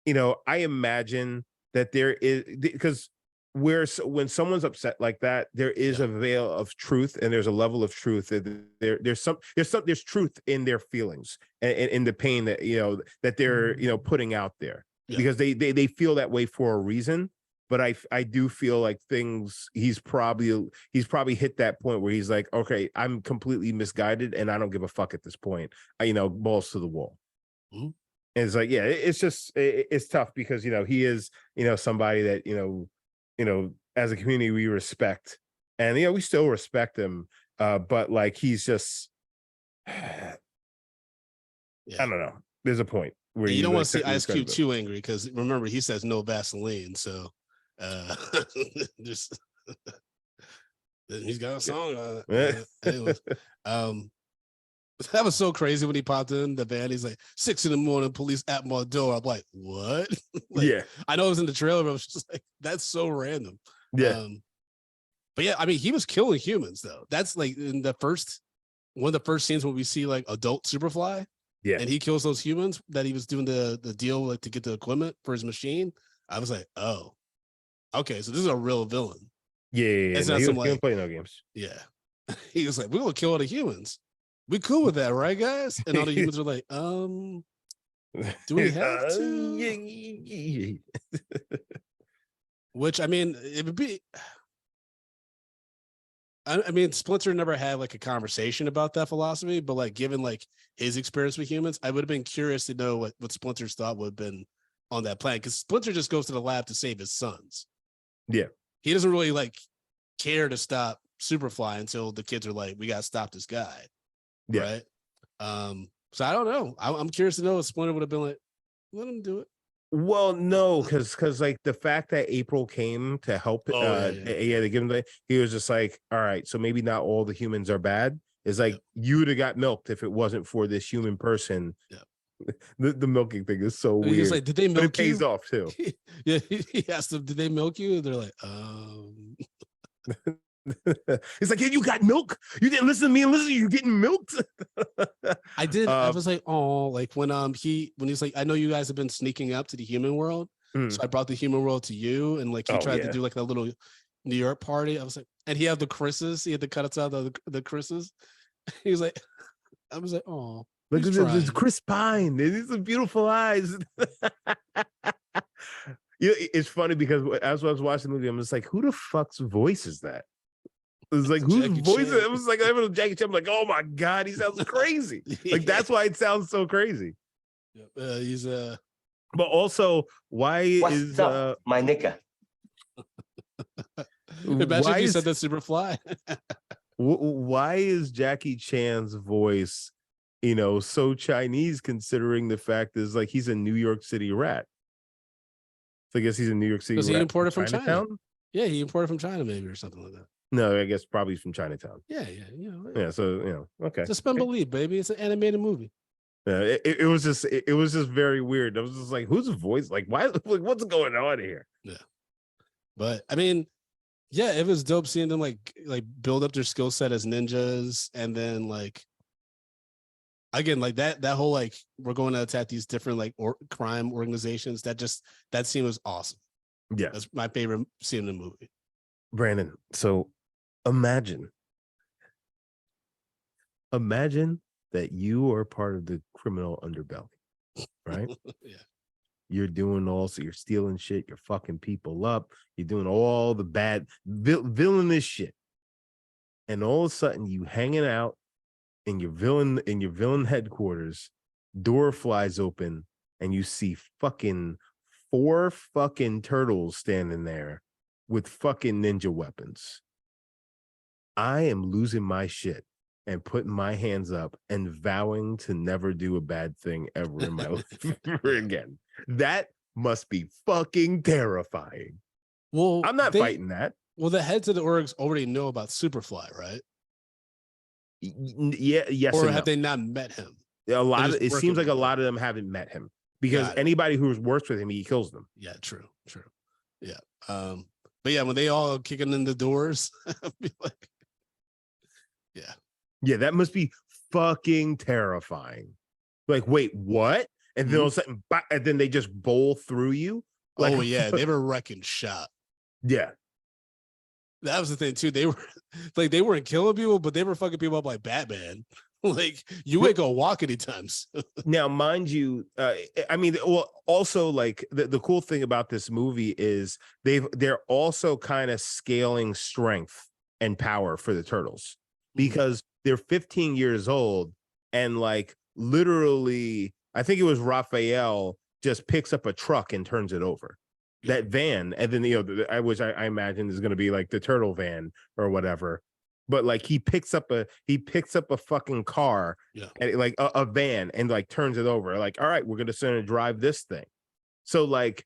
you know, I imagine that there is, because when someone's upset like that, there is a veil of truth and there's a level of truth that there's truth in their feelings and in the pain that, you know, that they're, you know, putting out there because they feel that way for a reason. But I do feel like he's probably hit that point where he's like, okay, I'm completely misguided and I don't give a fuck at this point. You know, balls to the wall. Mm-hmm. And it's like, yeah, it's just, it's tough because, you know, he is, you know, somebody that, you know, as a community we respect, and, you know, we still respect him. But like, he's just, I don't know. There's a point where you don't want to see Ice Cube too angry because remember he says no Vaseline, so just he's got a song on it. Anyways, that was so crazy when he popped in the van. He's like 6 a.m, police at my door. I'm like, what? Like, I know it was in the trailer, but I was just like, that's so random. But yeah, I mean, he was killing humans though. That's like in one of the first scenes when we see like adult Superfly. Yeah, and he kills those humans that he was doing the deal like to get the equipment for his machine. I was like, oh, okay, so this is a real villain. Yeah. It's not some like, he don't play no games. Yeah, he was like, we're gonna kill all the humans. We cool with that, right, guys? And all the humans are like, do we have to? Which, I mean, it would be. I mean, Splinter never had like a conversation about that philosophy, but like, given like his experience with humans, I would have been curious to know what Splinter's thought would have been on that plan. Because Splinter just goes to the lab to save his sons. Yeah, he doesn't really like care to stop Superfly until the kids are like, we got to stop this guy. Yeah. Right. So I don't know. I'm curious to know if Splinter would have been like, let him do it. Well, no, because like the fact that April came to help, to give him he was just like, all right, so maybe not all the humans are bad. It's like you would have got milked if it wasn't for this human person. Yeah. The milking thing is so weird. He's like, did they milk you? It pays off too. Yeah, he asked them, did they milk you? And they're like, It's like, hey, you got milk? You didn't listen to me and listen to you getting milked. I did. I was like, oh, like when he's like, I know you guys have been sneaking up to the human world, so I brought the human world to you, and like he tried to do like a little New York party. I was like, and he had the Chris's, he had the cuts out of the Chris's. He was like, I was like, oh, look at this Chris Pine. These are beautiful eyes. You know, it's funny because as I was watching the movie, I'm just like, who the fuck's voice is that? It was like, whose voice? It was like, I was Jackie Chan. I'm like, oh my God, he sounds crazy. Like, that's why it sounds so crazy. He's but also, why What's up, my nigga? Imagine if you said that Superfly. Why is Jackie Chan's voice, so Chinese, considering the fact is like he's a New York City rat? So I guess he's a New York City rat. Because he imported from Chinatown? China. Yeah, he imported from China, maybe, or something like that. No, I guess probably from Chinatown. Yeah. Yeah, so okay. Suspend belief, baby. It's an animated movie. Yeah, it was just very weird. I was just like, whose voice? Like, why? Like, what's going on here? Yeah, but I mean, yeah, it was dope seeing them like build up their skill set as ninjas, and then like again, like that whole like we're going to attack these different like crime organizations. That scene was awesome. Yeah, that's my favorite scene in the movie. Brandon, so imagine that you are part of the criminal underbelly, right? Yeah. You're doing so you're stealing shit, you're fucking people up, you're doing all the bad villainous shit. And all of a sudden you hanging out in your villain headquarters, door flies open, and you see fucking 4 fucking turtles standing there with fucking ninja weapons. I am losing my shit and putting my hands up and vowing to never do a bad thing ever in my life ever again. That must be fucking terrifying. Well, I'm not fighting that. Well, the heads of the orgs already know about Superfly, right? Yeah, yes. Or have they not met him? It seems like a lot of them haven't met him, because anybody who works with him, he kills them. Yeah, true. Yeah. But yeah, when they all kicking in the doors, I'd be like, yeah, that must be fucking terrifying. Like, wait, what? And then all of a sudden, and then they just bowl through you. Like, yeah, they were wrecking shop. Yeah, that was the thing too. They were like, they weren't killing people, but they were fucking people up like Batman. Like, you ain't gonna walk anytime soon. Now, mind you, I mean, well, also like the cool thing about this movie is they're also kind of scaling strength and power for the turtles, because they're 15 years old, and like literally, I think it was Raphael just picks up a truck and turns it over. That van, and then which I imagine is going to be like the turtle van or whatever, but like he picks up a fucking car, and like a van, and like turns it over. Like, all right, we're going to sit and drive this thing. So like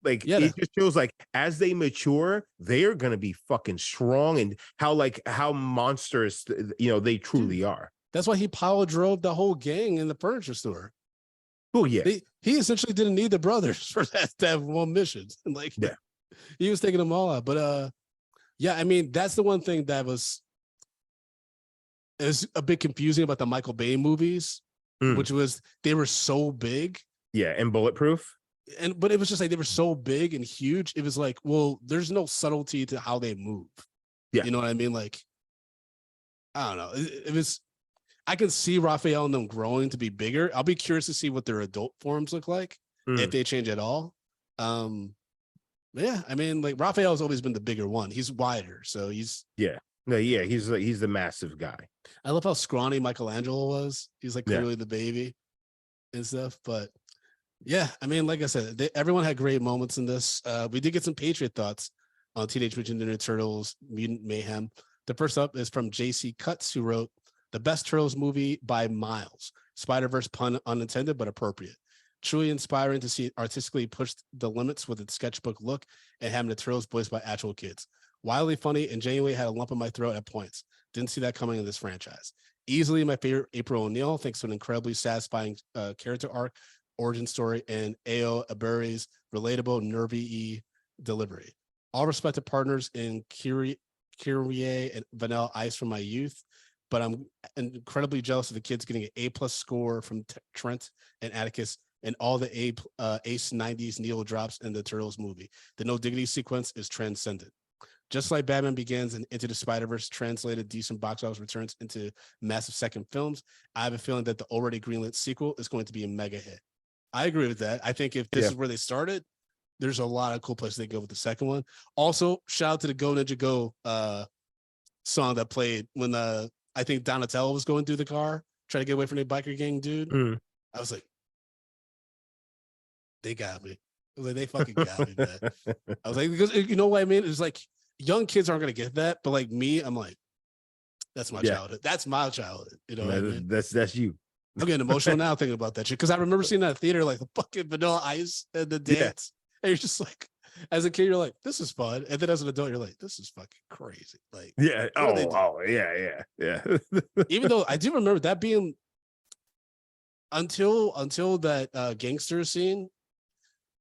it just shows like as they mature, they are going to be fucking strong, and how monstrous they truly are. That's why he power drove the whole gang in the furniture store. Oh yeah, he essentially didn't need the brothers for that to have one mission. Like, he was taking them all out. But I mean, that's the one thing that was a bit confusing about the Michael Bay movies, which was they were so big. Yeah, and bulletproof. But it was just like they were so big and huge. It was like, well, there's no subtlety to how they move. Yeah, you know what I mean? Like, I don't know. It was. I can see Raphael and them growing to be bigger. I'll be curious to see what their adult forms look like, if they change at all. Yeah, I mean, like Raphael has always been the bigger one. He's wider, so he's he's the massive guy. I love how scrawny Michelangelo was. He's like clearly the baby and stuff. But yeah, I mean, like I said, everyone had great moments in this. We did get some Patriot thoughts on Teenage Mutant Ninja Turtles: Mutant Mayhem. The first up is from JC Cuts, who wrote, "The best Turtles movie by miles. Spider-Verse pun unintended, but appropriate. Truly inspiring to see it artistically pushed the limits with its sketchbook look and having the Turtles voiced by actual kids. Wildly funny and genuinely had a lump in my throat at points. Didn't see that coming in this franchise. Easily my favorite April O'Neil, thanks to an incredibly satisfying character arc, origin story, and Ao Aburi's relatable, nervy delivery. All respected partners in Kyrie and Vanilla Ice from my youth, but I'm incredibly jealous of the kids getting an A+ score from Trent and Atticus, and all the Ace 90s Neil drops in the Turtles movie. The No Diggity sequence is transcendent. Just like Batman Begins and Into the Spider-Verse translated decent box office returns into massive second films, I have a feeling that the already greenlit sequel is going to be a mega hit." I agree with that. I think if this is where they started, there's a lot of cool places they go with the second one. Also, shout out to the Go Ninja Go song that played when I think Donatello was going through the car, trying to get away from the biker gang dude. I was like, they got me. I was like, they fucking got me, man. I was like, because you know what I mean? It was like young kids aren't gonna get that, but like me, I'm like, that's my childhood. That's my childhood. You know, what I mean? That's you. I'm getting emotional now thinking about that shit because I remember seeing that theater, like the fucking Vanilla Ice and the dance, and you're just like, as a kid, you're like, this is fun, and then as an adult, you're like, this is fucking crazy. Like, yeah, yeah. Even though I do remember that being until that gangster scene,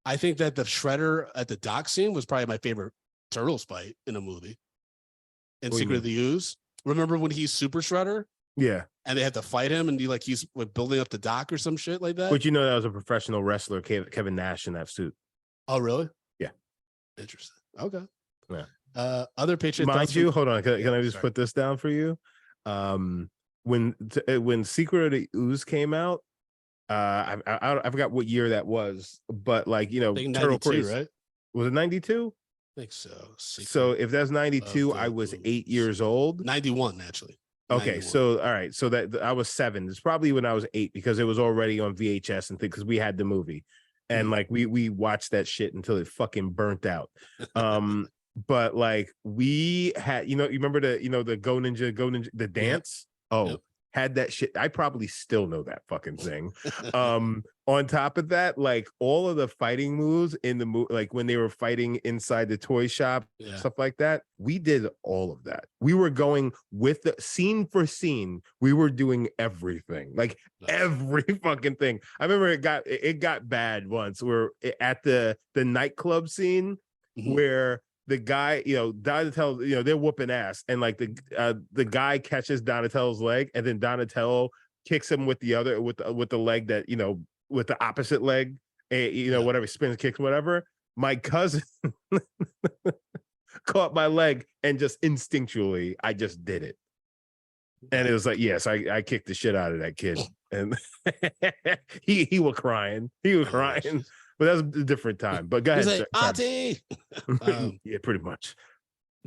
I think that the Shredder at the dock scene was probably my favorite Turtles fight in a movie. In Secret of the Ooze, remember when he's Super Shredder? Yeah, and they had to fight him, and he's like building up the dock or some shit like that. But you know that was a professional wrestler, Kevin Nash, in that suit. Oh, really? Yeah. Interesting. Okay. Yeah. Other Patriot. Mind you, hold on. Can I just put this down for you? When Secret of the Ooze came out, I forgot what year that was, but like Turtle Craze, right? Was it 92? I think so. So if that's 92, I was 8 years old. 91, actually. Okay, 91. so all right, so that I was 7. It's probably when I was 8 because it was already on VHS and things because we had the movie, and like we watched that shit until it fucking burnt out. But like we had, you remember the Go Ninja, the dance. Yeah. Oh. Yep. Had that shit. I probably still know that fucking thing. On top of that, like all of the fighting moves in the movie, like when they were fighting inside the toy shop, stuff like that, we did all of that. We were going with the scene for scene. We were doing everything, like every fucking thing. I remember it got bad once. We're at the nightclub scene where the guy, Donatello, they're whooping ass, and like the guy catches Donatello's leg, and then Donatello kicks him with the other with the leg that with the opposite leg, whatever, spins, kicks, whatever. My cousin caught my leg, and just instinctually, I just did it, and it was like, yes, I kicked the shit out of that kid, and he was crying, But that was a different time. But go ahead. Like, Auntie! Yeah, pretty much.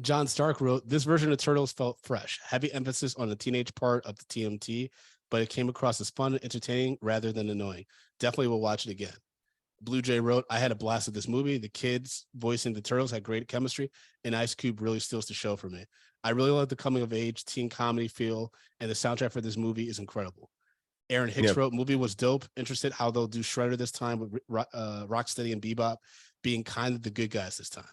John Stark wrote, this version of Turtles felt fresh. Heavy emphasis on the teenage part of the TMT, but it came across as fun and entertaining rather than annoying. Definitely will watch it again. Blue Jay wrote, I had a blast with this movie. The kids voicing the Turtles had great chemistry, and Ice Cube really steals the show for me. I really love the coming of age teen comedy feel, and the soundtrack for this movie is incredible. Aaron Hicks wrote, movie was dope. Interested how they'll do Shredder this time with Rocksteady and Bebop being kind of the good guys this time.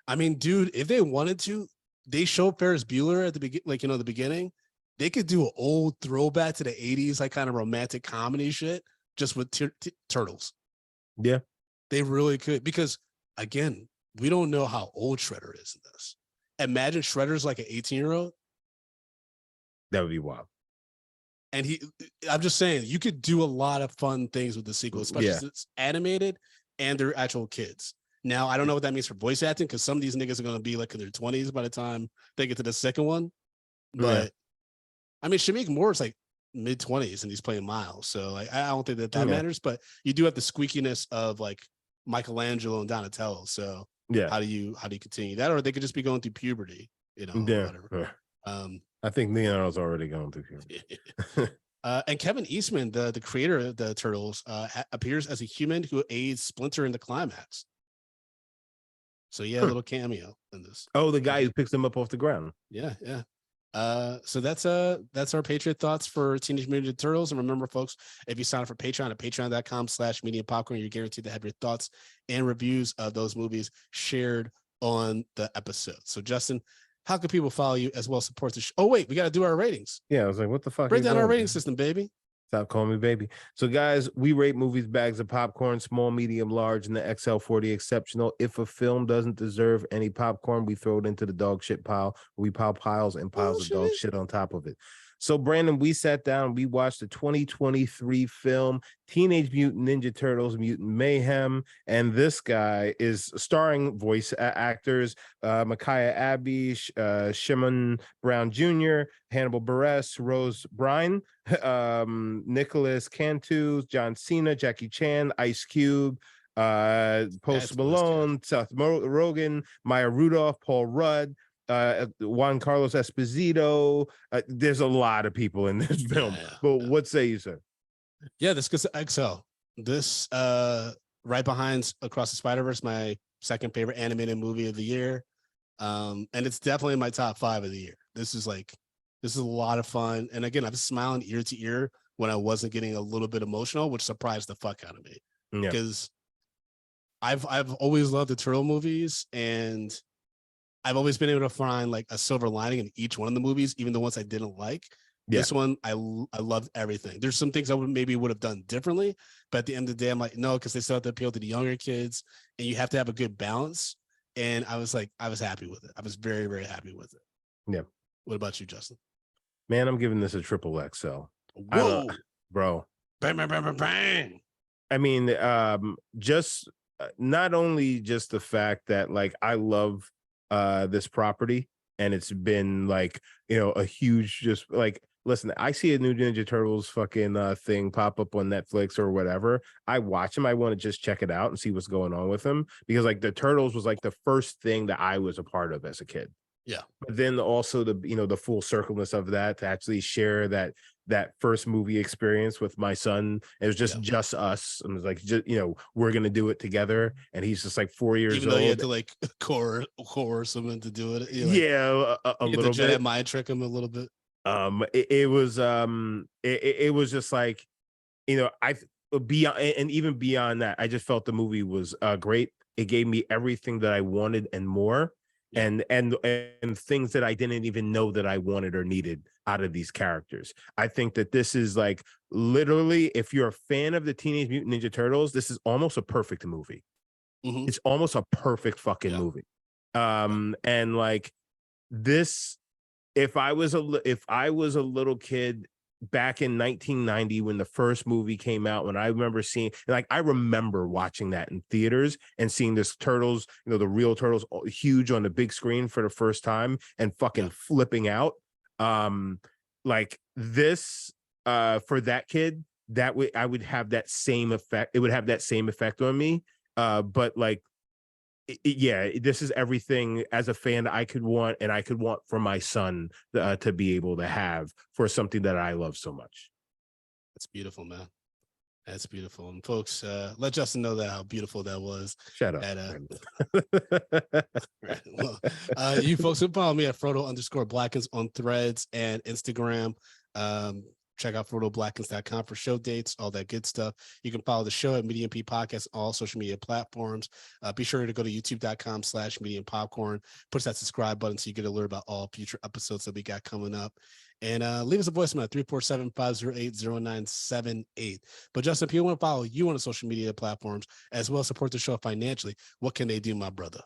I mean, dude, if they wanted to, they showed Ferris Bueller at the beginning, the beginning. They could do an old throwback to the 80s, like kind of romantic comedy shit, just with Turtles. Yeah. They really could, because again, we don't know how old Shredder is in this. Imagine Shredder's like an 18-year-old. That would be wild. And I'm just saying, you could do a lot of fun things with the sequel, especially since it's animated and they're actual kids. Now, I don't know what that means for voice acting, because some of these niggas are going to be like in their 20s by the time they get to the second one. But I mean, Shamik Moore's like mid-20s and he's playing Miles. So like, I don't think that matters, but you do have the squeakiness of like Michelangelo and Donatello. So how do you continue that? Or they could just be going through puberty, whatever. I think Leonardo's already going through here. And Kevin Eastman, the creator of the Turtles, appears as a human who aids Splinter in the climax. So a little cameo in this. Oh, the guy who picks them up off the ground. Yeah. So that's our Patriot thoughts for Teenage Mutant Ninja Turtles. And remember, folks, if you sign up for Patreon at patreon.com/mediapopcorn, you're guaranteed to have your thoughts and reviews of those movies shared on the episode. So, Justin, how can people follow you as well as support the show? Oh, wait, we got to do our ratings. Yeah, I was like, what the fuck? Break down our rating system, baby. Stop calling me baby. So, guys, we rate movies, bags of popcorn, small, medium, large, and the XL40 exceptional. If a film doesn't deserve any popcorn, we throw it into the dog shit pile. We pile piles and piles of dog shit on top of it. So, Brandon, we sat down, we watched the 2023 film Teenage Mutant Ninja Turtles, Mutant Mayhem, and this guy is starring voice actors Micaiah Abbey, Shimon Brown Jr., Hannibal Buress, Rose Bryan, Nicholas Cantu, John Cena, Jackie Chan, Ice Cube, Post Malone, Seth Rogen, Maya Rudolph, Paul Rudd, Juan Carlos Esposito. There's a lot of people in this film. But what say you, sir? Yeah, this goes to XL. This right behind Across the Spider-Verse, my second favorite animated movie of the year. And it's definitely in my top 5 of the year. This is a lot of fun. And again, I was smiling ear to ear when I wasn't getting a little bit emotional, which surprised the fuck out of me. Because I've always loved the Turtle movies, and I've always been able to find like a silver lining in each one of the movies, even the ones I didn't like. This one, I loved everything. There's some things I would have done differently, but at the end of the day, I'm like, no, because they still have to appeal to the younger kids, and you have to have a good balance. And I was happy with it. I was very, very happy with it. Yeah. What about you, Justin? Man, I'm giving this a triple XL. Whoa, bro. Bang, bang, bang, bang, bang. I mean, just not only just the fact that like I love this property, and it's been like, a huge, just like, listen, I see a new Ninja Turtles fucking thing pop up on Netflix or whatever. I watch them. I want to just check it out and see what's going on with them, because like the Turtles was like the first thing that I was a part of as a kid. Yeah. But then also the full circleness of that, to actually share that first movie experience with my son. It was just us, and it was like, we're gonna do it together, and he's just like 4 years Even old. though you had to like coerce him into doing it. A little bit. Mind trick him a little bit. It was just like, I beyond, and even beyond that, I just felt the movie was great. It gave me everything that I wanted and more. And things that I didn't even know that I wanted or needed out of these characters. I think that this is like, literally, if you're a fan of the Teenage Mutant Ninja Turtles, this is almost a perfect movie. It's almost a perfect fucking movie. And like this, if I was a little kid back in 1990 when the first movie came out, when I remember seeing, like, I remember watching that in theaters and seeing this Turtles, the real Turtles, huge on the big screen for the first time, and fucking flipping out. Like this, for that kid, I would have that same effect. It would have that same effect on me. But like, this is everything as a fan I could want, and I could want for my son to be able to have for something that I love so much. That's beautiful, man. That's beautiful. And folks, let Justin know that how beautiful that was. Shut up. Right. Well, you folks can follow me at Frodo_Blackens on Threads and Instagram. Check out FrodoBlackens.com for show dates, all that good stuff. You can follow the show at Medium P Podcast on all social media platforms. Be sure to go to youtube.com/Medium Popcorn. Push that subscribe button so you get alert about all future episodes that we got coming up. And leave us a voicemail at 347-508-0978. But Justin, if you want to follow you on the social media platforms as well as support the show financially, what can they do, my brother?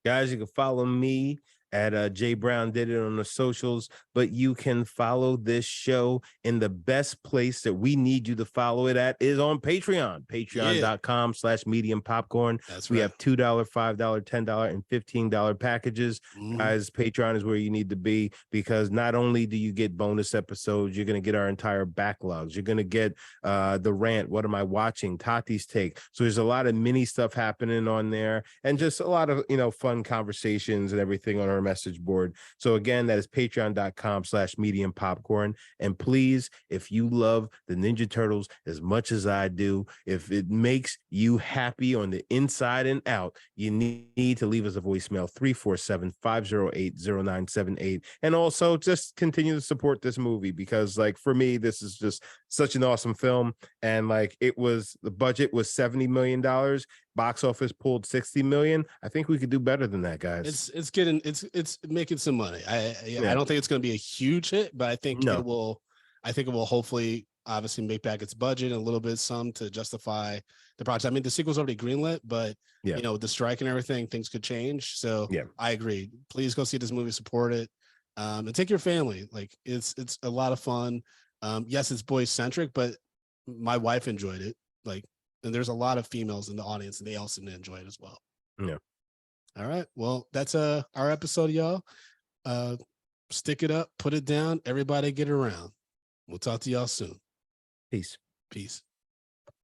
Guys, you can follow me at Jay Brown Did It on the socials, but you can follow this show in the best place that we need you to follow it at is on Patreon, patreon.com/medium popcorn. That's we right. have $2, $5, $10, and $15 packages. Guys, Patreon is where you need to be, because not only do you get bonus episodes, you're going to get our entire backlogs. You're going to get the rant, what am I watching, Tati's take. So there's a lot of mini stuff happening on there, and just a lot of fun conversations and everything on our message board. So again, that is patreon.com/medium popcorn. And please, if you love the Ninja Turtles as much as I do, if it makes you happy on the inside and out, you need to leave us a voicemail, 347-508-0978. And also just continue to support this movie, because like, for me, this is just such an awesome film. And like, the budget was $70 million. Box office pulled 60 million. I think we could do better than that, guys. It's making some money. I don't think it's going to be a huge hit, but I think it will hopefully obviously make back its budget and a little bit, some to justify the project. I mean, the sequel's already greenlit, but with the strike and everything, things could change. So I agree. Please go see this movie, support it, and take your family. Like, it's a lot of fun. Yes, it's boy centric, but my wife enjoyed it. Like, and there's a lot of females in the audience, and they also enjoy it as well. Yeah. All right. Well, that's our episode, y'all. Stick it up, put it down. Everybody get around. We'll talk to y'all soon. Peace. Peace.